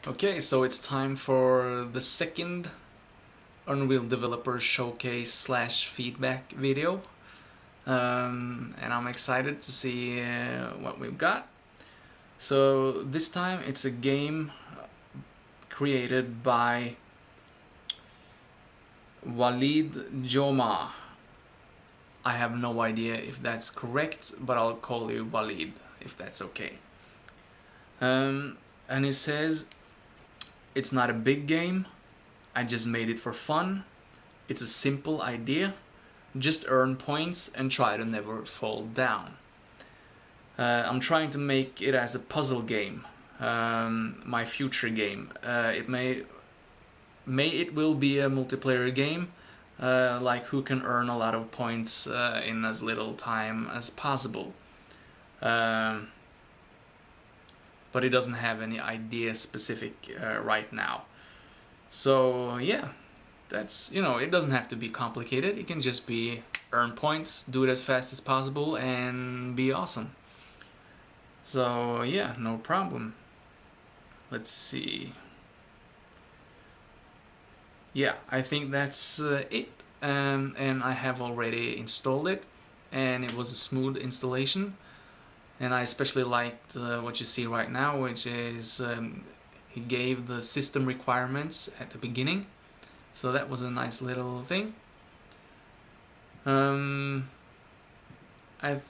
Okay, so it's time for the second Unreal Developer Showcase / feedback video. And I'm excited to see what we've got. So this time it's a game created by Walid Jomaa. I have no idea if that's correct, but I'll call you Walid if that's okay. And he says, it's not a big game, I just made it for fun. It's a simple idea, just earn points and try to never fall down. I'm trying to make it as a puzzle game, my future game. It will be a multiplayer game, like who can earn a lot of points in as little time as possible. But it doesn't have any idea specific right now. So yeah, that's, it doesn't have to be complicated. It can just be earn points, do it as fast as possible, and be awesome. So yeah, no problem. Let's see. Yeah, I think that's it. And I have already installed it, and it was a smooth installation. And I especially liked what you see right now, which is he gave the system requirements at the beginning. So that was a nice little thing. I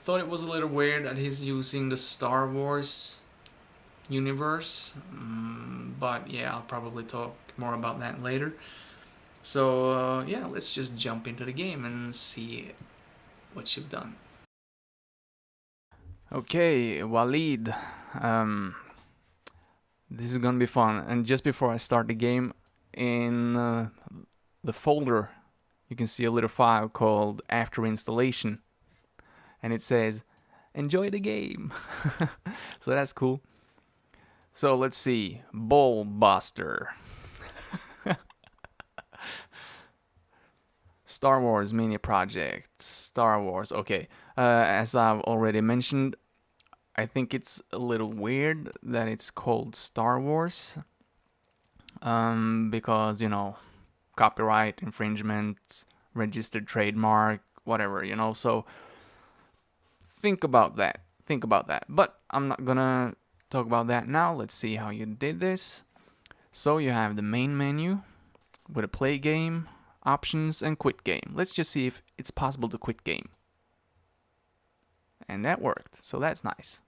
thought it was a little weird that he's using the Star Wars universe, but yeah, I'll probably talk more about that later. So yeah, let's just jump into the game and see what you've done. Okay, Walid, this is gonna be fun. And just before I start the game, in the folder you can see a little file called after installation, and it says enjoy the game. So that's cool. So let's see, Bosster. Star Wars mini project, Star Wars. Okay, as I've already mentioned, I think it's a little weird that it's called Star Wars, because copyright infringement, registered trademark, whatever, so think about that. But I'm not gonna talk about that now. Let's see how you did this. So you have the main menu with a play game, options, and quit game. Let's just see if it's possible to quit game. And that worked, so that's nice.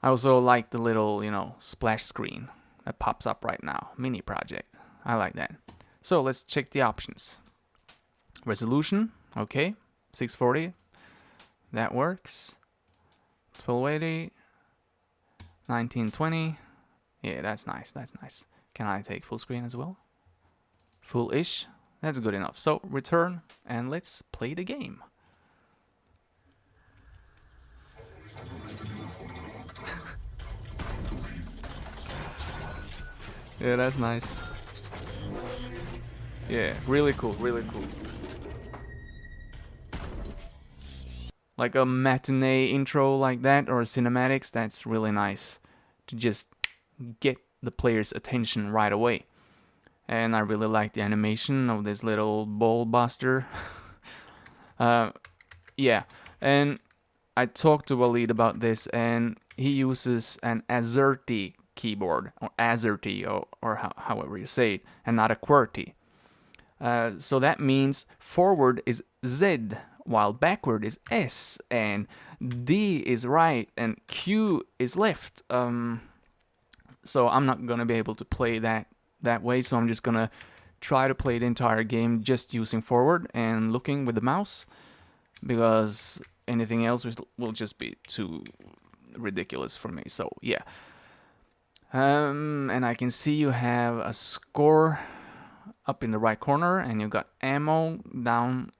I also like the little, splash screen that pops up right now. Mini project. I like that. So let's check the options. Resolution, okay. 640. That works. 1280. 1920. Yeah, that's nice. Can I take full screen as well? Full-ish. That's good enough. So return and let's play the game. Yeah, that's nice. Yeah, really cool. Like a matinee intro like that, or cinematics, that's really nice to just get the player's attention right away. And I really like the animation of this little ball buster. Yeah, and I talked to Walid about this, and he uses an AZERTY keyboard, or AZERTY, or however you say it, and not a QWERTY. So that means forward is Z, while backward is S, and D is right, and Q is left. So I'm not gonna be able to play that way, so I'm just gonna try to play the entire game just using forward and looking with the mouse, because anything else will just be too ridiculous for me. So yeah. And I can see you have a score up in the right corner, and you got ammo down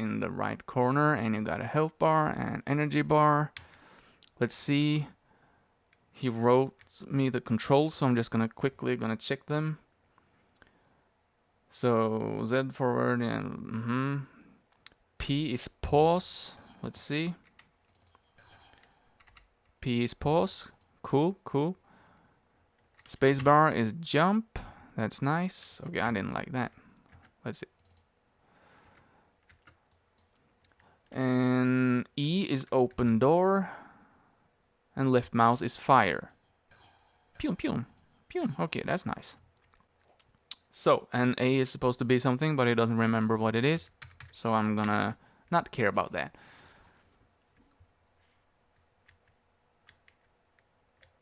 in the right corner, and you got a health bar and energy bar. Let's see. He wrote me the controls, so I'm just quickly gonna check them. So Z forward and P is pause. Let's see. P is pause. Cool, cool. Spacebar is jump. That's nice. Okay, I didn't like that. Let's see. And E is open door. And left mouse is fire. Pew, pew, pew. Okay, that's nice. So, and A is supposed to be something, but it doesn't remember what it is. So I'm gonna not care about that.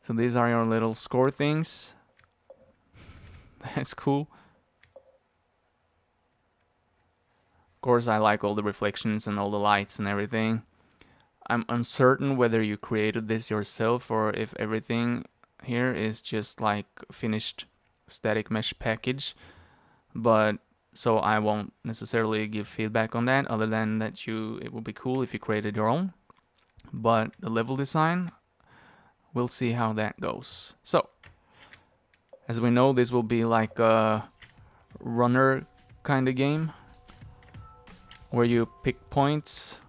So these are your little score things. That's cool. Of course, I like all the reflections and all the lights and everything. I'm uncertain whether you created this yourself or if everything here is just like finished static mesh package. But so I won't necessarily give feedback on that, other than that it would be cool if you created your own. But the level design, we'll see how that goes. So, as we know, this will be like a runner kind of game where you pick points,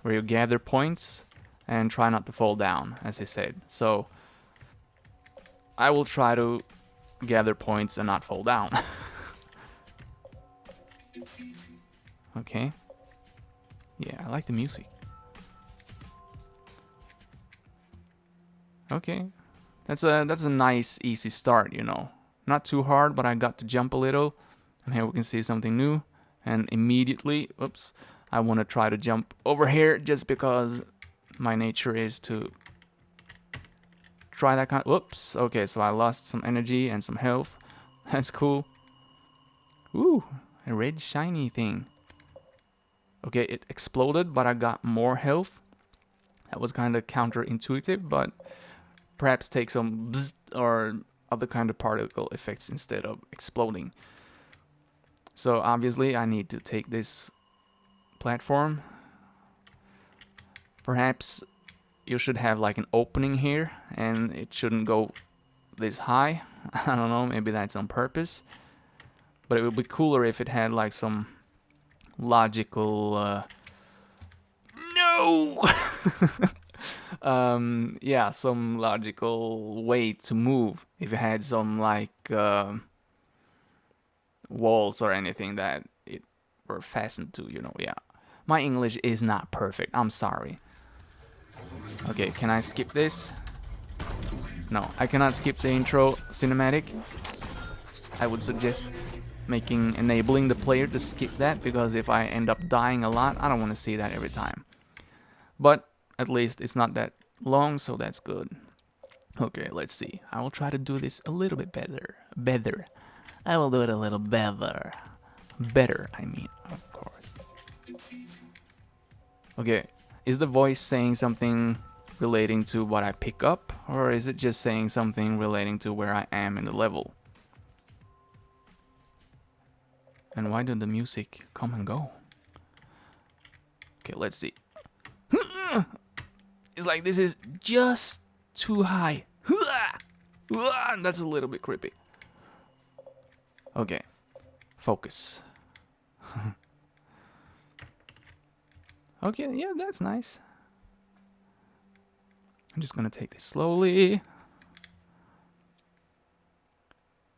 where you gather points and try not to fall down, as he said. So, I will try to gather points and not fall down. Okay. Yeah, I like the music. Okay. That's a nice easy start, you know. Not too hard, but I got to jump a little. And here we can see something new. And immediately, oops, I want to try to jump over here just because my nature is to try that kind of, whoops. Okay, so I lost some energy and some health. That's cool. Ooh, a red shiny thing. Okay, it exploded, but I got more health. That was kind of counterintuitive, but perhaps take some bzz or other kind of particle effects instead of exploding. So obviously I need to take this platform. Perhaps you should have like an opening here and it shouldn't go this high. I don't know, maybe that's on purpose. But it would be cooler if it had like some logical no. Yeah, some logical way to move. If it had some like walls or anything that it were fastened to, you know. Yeah, my English is not perfect, I'm sorry. Okay, can I skip this? No, I cannot skip the intro cinematic. I would suggest enabling the player to skip that, because if I end up dying a lot, I don't want to see that every time. But at least it's not that long, so that's good. Okay, let's see. I will try to do this a little bit better. I will do it a little better. Better, I mean, of course. Okay, is the voice saying something relating to what I pick up, or is it just saying something relating to where I am in the level? And why did the music come and go? Okay, let's see. It's like this is just too high. That's a little bit creepy. Okay, focus. Okay, yeah, that's nice. I'm just gonna take this slowly.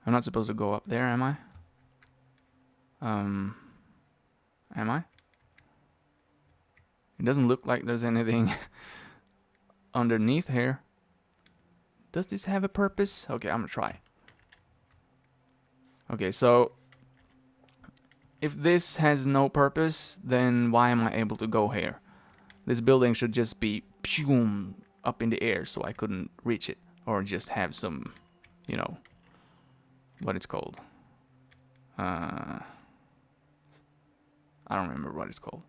I'm not supposed to go up there, am I? Am I? It doesn't look like there's anything underneath here. Does this have a purpose? Okay, I'm gonna try. Okay, so if this has no purpose, then why am I able to go here? This building should just be up in the air so I couldn't reach it, or just have some, you know, what it's called. I don't remember what it's called.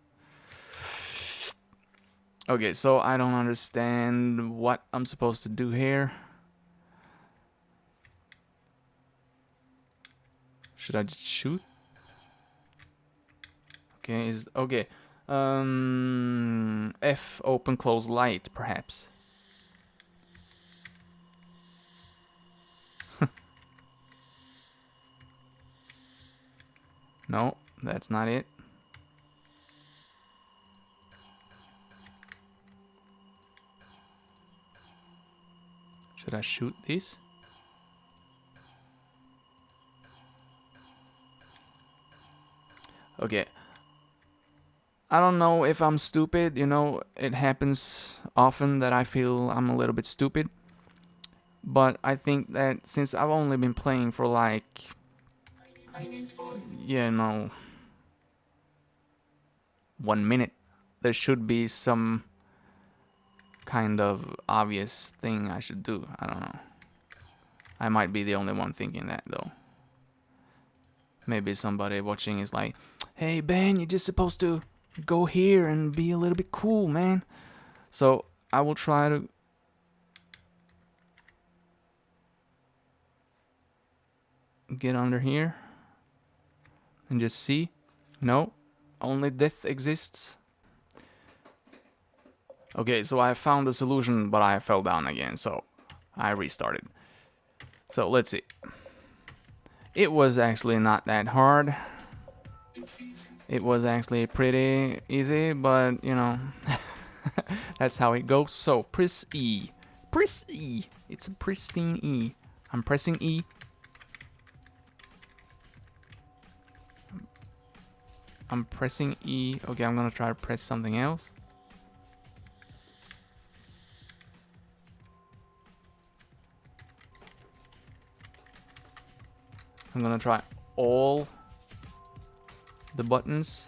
Okay, so I don't understand what I'm supposed to do here. Should I just shoot? Okay, okay. F, open close light, perhaps. No, that's not it. Should I shoot this? Okay. I don't know if I'm stupid, you know, it happens often that I feel I'm a little bit stupid. But I think that since I've only been playing for like, you know, 1 minute, there should be some kind of obvious thing I should do. I don't know. I might be the only one thinking that though. Maybe somebody watching is like, hey Ben, you're just supposed to go here and be a little bit cool, man. So I will try to get under here and just see. No, only death exists. Okay, so I found the solution, but I fell down again, so I restarted. So let's see. It was actually not that hard. It was actually pretty easy, but you know, that's how it goes. So press E. Press E. It's a pristine E. I'm pressing E. I'm pressing E. Okay, I'm gonna try to press something else. I'm gonna try all the buttons.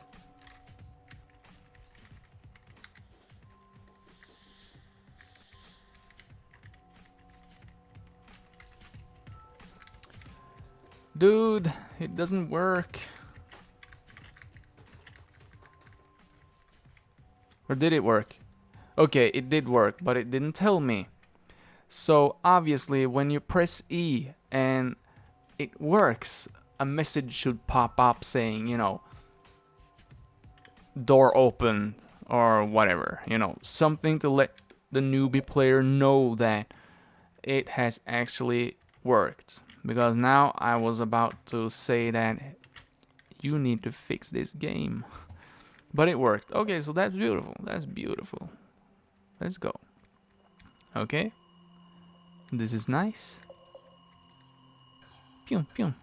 Dude, it doesn't work. Or did it work? Okay, it did work, but it didn't tell me. So obviously when you press E and it works, a message should pop up saying, you know, door open or whatever, you know, something to let the newbie player know that it has actually worked. Because now I was about to say that you need to fix this game. But it worked. Okay, so that's beautiful. That's beautiful. Let's go. Okay. This is nice. Pew, pew.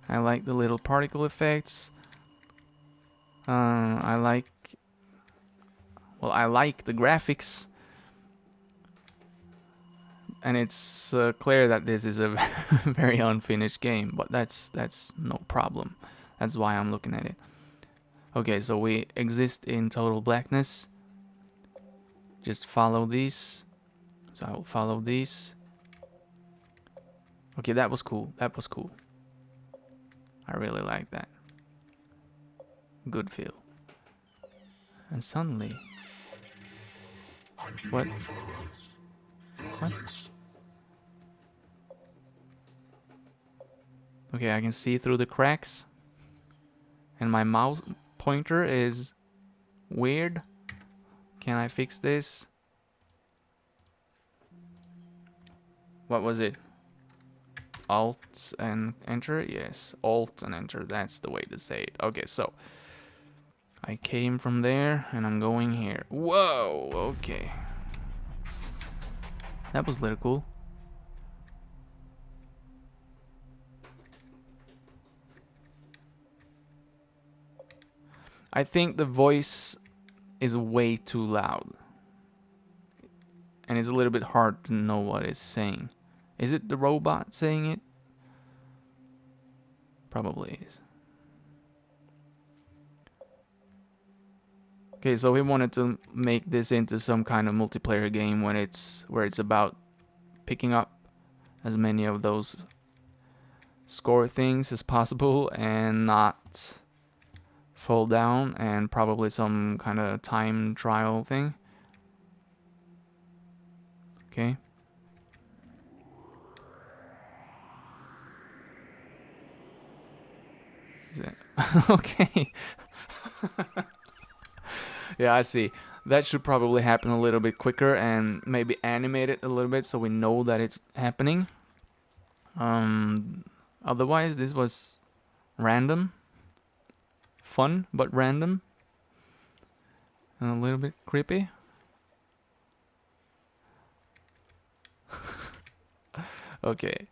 I like the little particle effects. I like the graphics. And it's clear that this is a very unfinished game, but that's no problem. That's why I'm looking at it. Okay, so we exist in total blackness. Just follow these. So I will follow these. Okay, that was cool. That was cool. I really like that. Good feel. And suddenly... What? What? Okay, I can see through the cracks. And my mouse pointer is weird. Can I fix this? What was it? Alt and enter? Yes, Alt and enter. That's the way to say it. Okay, so I came from there and I'm going here. Whoa, okay. That was a little cool. I think the voice is way too loud. And it's a little bit hard to know what it's saying. Is it the robot saying it? Probably is. Okay, so we wanted to make this into some kind of multiplayer game when where it's about picking up as many of those score things as possible and not fall down, and probably some kind of time trial thing. Okay. Is it? Okay. Yeah, I see. That should probably happen a little bit quicker and maybe animate it a little bit so we know that it's happening. Otherwise, this was random. Fun, but random. And a little bit creepy. Okay.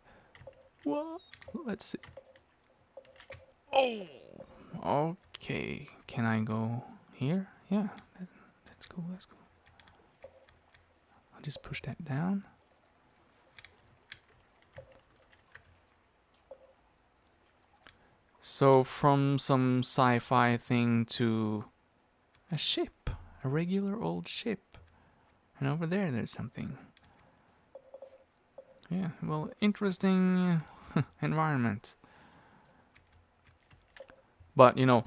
What? Let's see. Oh. Okay. Can I go here? Yeah. Let's go. Let's go. I'll just push that down. So from some sci-fi thing to a ship, a regular old ship, and over there's something. Yeah, well, interesting environment. But you know,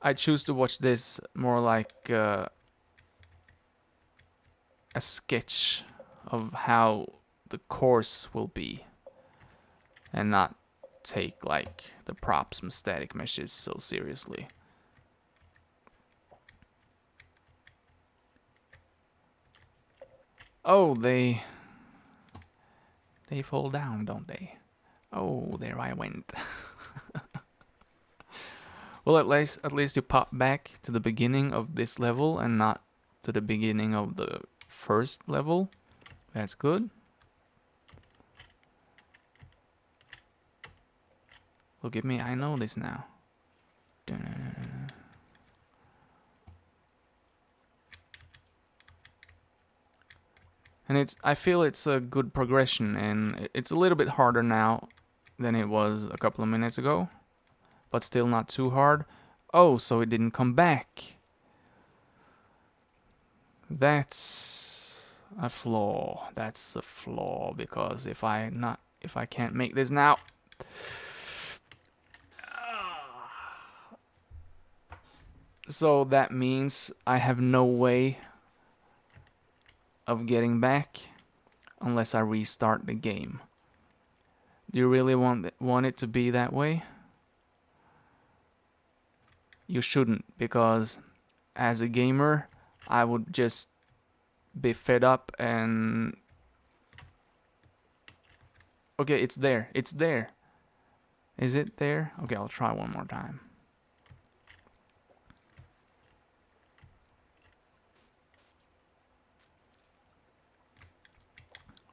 I choose to watch this more like a sketch of how the course will be, and not take like the props and static meshes so seriously. Oh, they fall down, don't they? Oh, there I went. Well, at least you pop back to the beginning of this level and not to the beginning of the first level. That's good. Look at me, I know this now. And I feel it's a good progression, and it's a little bit harder now than it was a couple of minutes ago, but still not too hard. Oh, so it didn't come back. That's a flaw. That's a flaw, because if I can't make this now. So that means I have no way of getting back unless I restart the game. Do you really want it to be that way? You shouldn't, because as a gamer, I would just be fed up and... Okay, it's there. It's there. Is it there? Okay, I'll try one more time.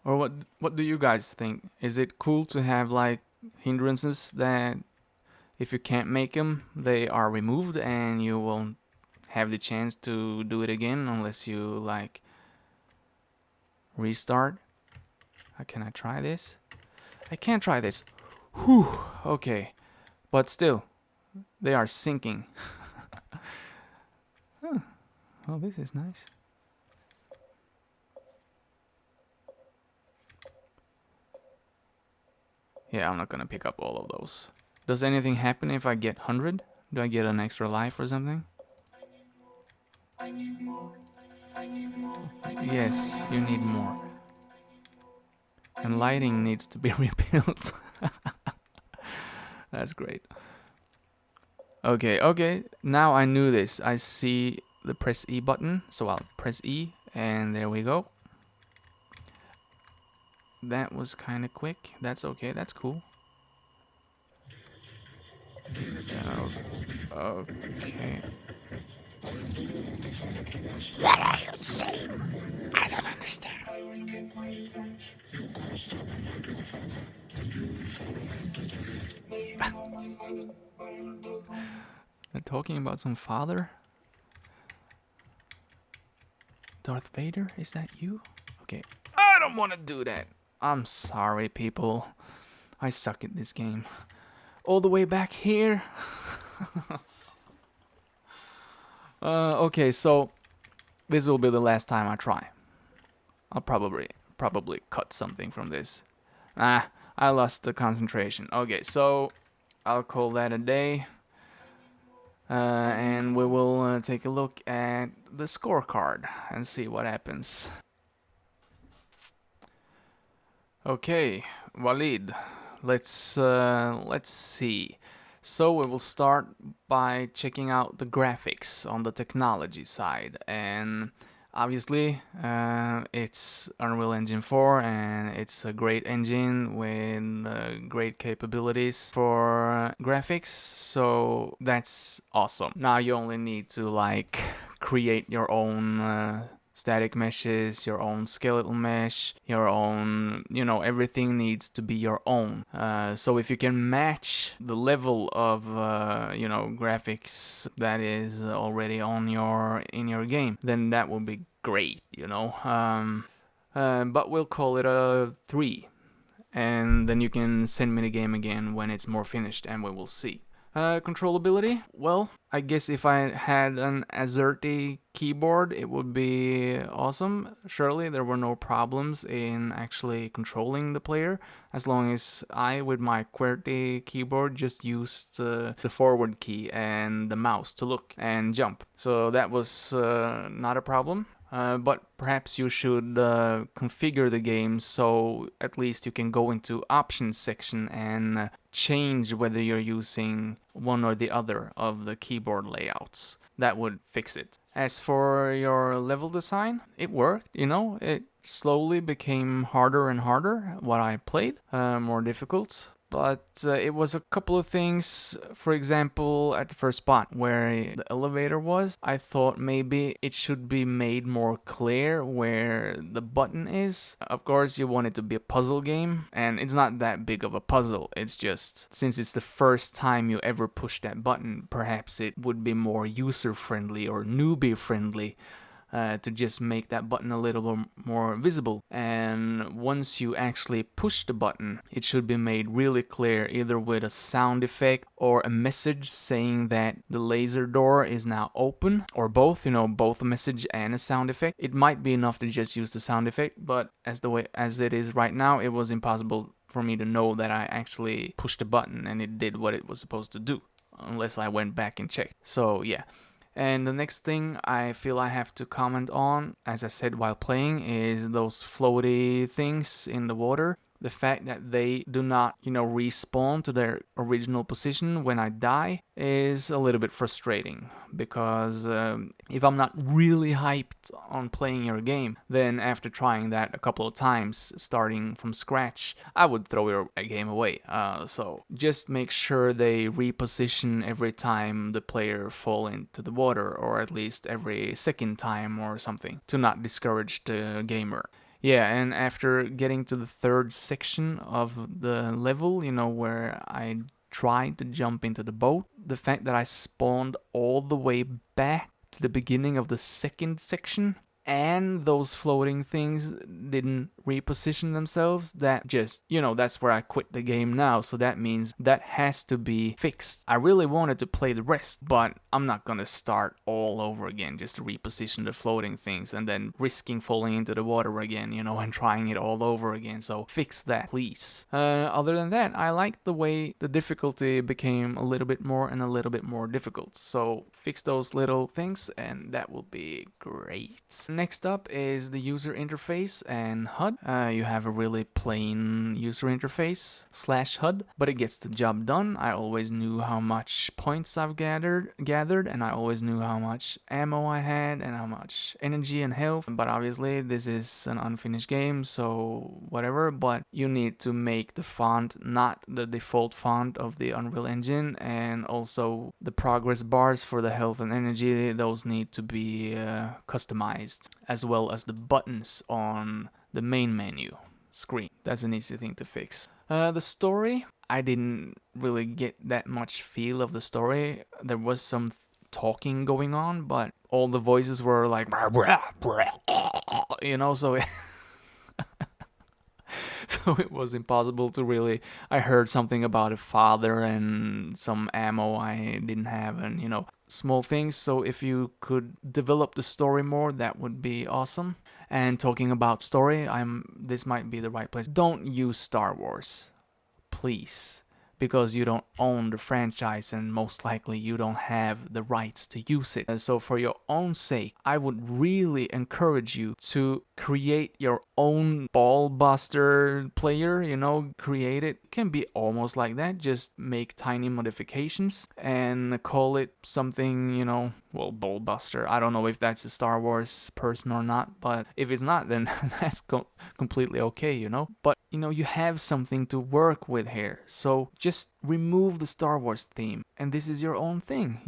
Or what do you guys think? Is it cool to have like hindrances that if you can't make them, they are removed and you won't have the chance to do it again unless you like restart? Can I try this? I can't try this. Whew, okay. But still, they are sinking. Huh. Oh, this is nice. Yeah, I'm not gonna pick up all of those. Does anything happen if I get 100? Do I get an extra life or something? Yes, you need more. And lighting needs to be rebuilt. That's great. Okay, now I knew this. I see the press E button, so I'll press E, and there we go. That was kind of quick. That's okay, that's cool. Okay. What are you saying? I don't understand. They're talking about some father? Darth Vader? Is that you? Okay. I don't want to do that. I'm sorry, people. I suck at this game. All the way back here? Okay, so this will be the last time I try. I'll probably cut something from this. I lost the concentration. Okay, so I'll call that a day. And we will take a look at the scorecard and see what happens. Okay, Walid, let's see. So we will start by checking out the graphics on the technology side, and obviously it's Unreal Engine 4, and it's a great engine with great capabilities for graphics, so that's awesome. Now you only need to like create your own static meshes, your own skeletal mesh, your own, everything needs to be your own. So if you can match the level of, graphics that is already in your game, then that will be great, but we'll call it a 3. And then you can send me the game again when it's more finished and we will see. Controllability? Well, I guess if I had an AZERTY keyboard, it would be awesome. Surely there were no problems in actually controlling the player, as long as I, with my QWERTY keyboard, just used the forward key and the mouse to look and jump. So that was not a problem. But perhaps you should configure the game so at least you can go into options section and change whether you're using one or the other of the keyboard layouts. That would fix it. As for your level design, it worked, it slowly became harder and harder what I played, more difficult. But it was a couple of things. For example, at the first spot where the elevator was, I thought maybe it should be made more clear where the button is. Of course, you want it to be a puzzle game, and it's not that big of a puzzle. It's just, since it's the first time you ever push that button, perhaps it would be more user-friendly or newbie-friendly to just make that button a little bit more visible. And once you actually push the button, it should be made really clear, either with a sound effect or a message saying that the laser door is now open, or both, both a message and a sound effect. It might be enough to just use the sound effect, but as it is right now, it was impossible for me to know that I actually pushed the button and it did what it was supposed to do, unless I went back and checked. So yeah. And the next thing I feel I have to comment on, as I said while playing, is those floaty things in the water. The fact that they do not, respawn to their original position when I die is a little bit frustrating, because if I'm not really hyped on playing your game, then after trying that a couple of times, starting from scratch, I would throw your game away. So just make sure they reposition every time the player fall into the water, or at least every second time or something, to not discourage the gamer. Yeah, and after getting to the third section of the level, where I tried to jump into the boat, the fact that I spawned all the way back to the beginning of the second section, and those floating things didn't reposition themselves, that just, that's where I quit the game now. So that means that has to be fixed. I really wanted to play the rest, but I'm not gonna start all over again just to reposition the floating things and then risking falling into the water again, and trying it all over again. So fix that, please. Other than that, I liked the way the difficulty became a little bit more and a little bit more difficult. So fix those little things and that will be great. Next up is the user interface and HUD. You have a really plain user interface / HUD, but it gets the job done. I always knew how much points I've gathered, and I always knew how much ammo I had and how much energy and health. But obviously this is an unfinished game, so whatever. But you need to make the font not the default font of the Unreal Engine, and also the progress bars for the health and energy, those need to be customized, as well as the buttons on the main menu screen. That's an easy thing to fix. The story, I didn't really get that much feel of the story. There was some talking going on, but all the voices were like, so so it was impossible to really. I heard something about a father and some ammo I didn't have, and small things. So if you could develop the story more, that would be awesome. And talking about story, this might be the right place. Don't use Star Wars, please, because you don't own the franchise and most likely you don't have the rights to use it. And so for your own sake, I would really encourage you to create your own Bosster player, create it. It can be almost like that. Just make tiny modifications and call it something, Ballbuster. I don't know if that's a Star Wars person or not, but if it's not, then that's completely okay, But, you have something to work with here. So just remove the Star Wars theme, and this is your own thing,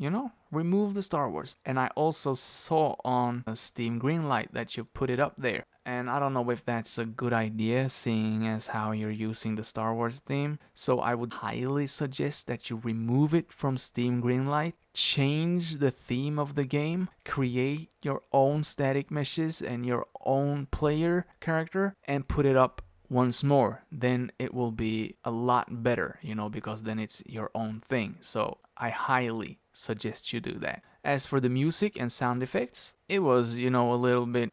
remove the Star Wars. And I also saw on Steam Greenlight that you put it up there, and I don't know if that's a good idea, seeing as how you're using the Star Wars theme. So I would highly suggest that you remove it from Steam Greenlight, change the theme of the game, create your own static meshes and your own player character, and put it up once more. Then it will be a lot better, because then it's your own thing. So I highly suggest you do that. As for the music and sound effects, it was, a little bit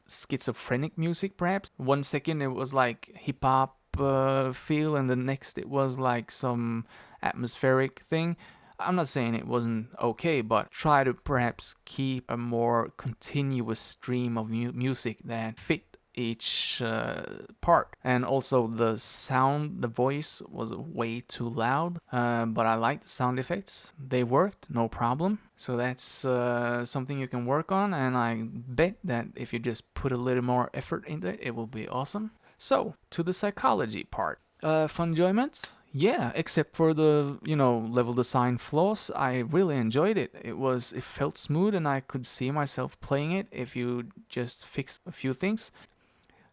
schizophrenic music, perhaps. 1 second it was like hip hop feel, and the next it was like some atmospheric thing. I'm not saying it wasn't okay, but try to perhaps keep a more continuous stream of music that fit each part. And also the sound, the voice was way too loud, but I liked the sound effects. They worked, no problem. So that's something you can work on, and I bet that if you just put a little more effort into it, it will be awesome. So, to the psychology part. Fun enjoyment? Yeah, except for the, level design flaws, I really enjoyed it. It felt smooth, and I could see myself playing it if you just fixed a few things.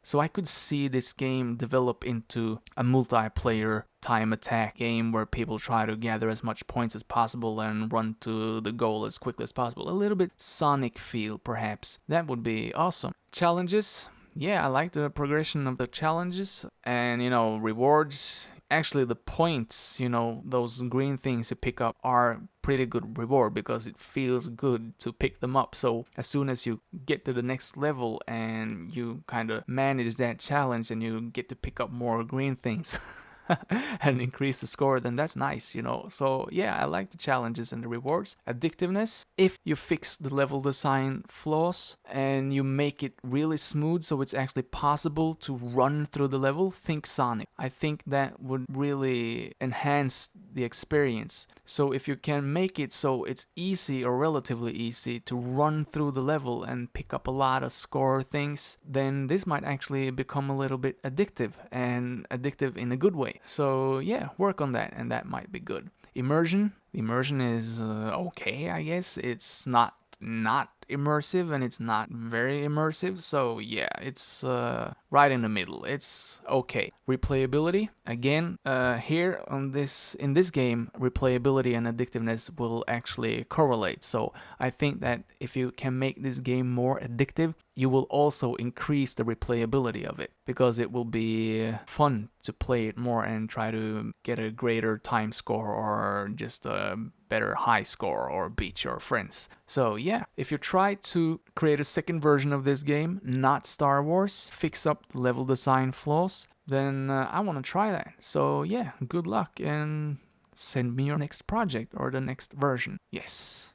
So I could see this game develop into a multiplayer time attack game where people try to gather as much points as possible and run to the goal as quickly as possible. A little bit Sonic feel, perhaps. That would be awesome. Challenges? Yeah, I like the progression of the challenges and, rewards. Actually, the points, those green things you pick up are pretty good reward because it feels good to pick them up. So as soon as you get to the next level and you kind of manage that challenge and you get to pick up more green things and increase the score, then that's nice, So yeah, I like the challenges and the rewards. Addictiveness, if you fix the level design flaws and you make it really smooth so it's actually possible to run through the level, think Sonic. I think that would really enhance the experience. So if you can make it so it's easy or relatively easy to run through the level and pick up a lot of score things, then this might actually become a little bit addictive, and addictive in a good way. So yeah, work on that, and that might be good. Immersion is okay, I guess. It's not immersive, and it's not very immersive, so yeah, it's right in the middle. It's okay. Replayability, again, here in this game, replayability and addictiveness will actually correlate. So I think that if you can make this game more addictive, you will also increase the replayability of it, because it will be fun to play it more and try to get a greater time score or just a better high score or beat your friends. So yeah, if you try to create a second version of this game, not Star Wars, fix up level design flaws, then I want to try that. So yeah, good luck and send me your next project or the next version. Yes.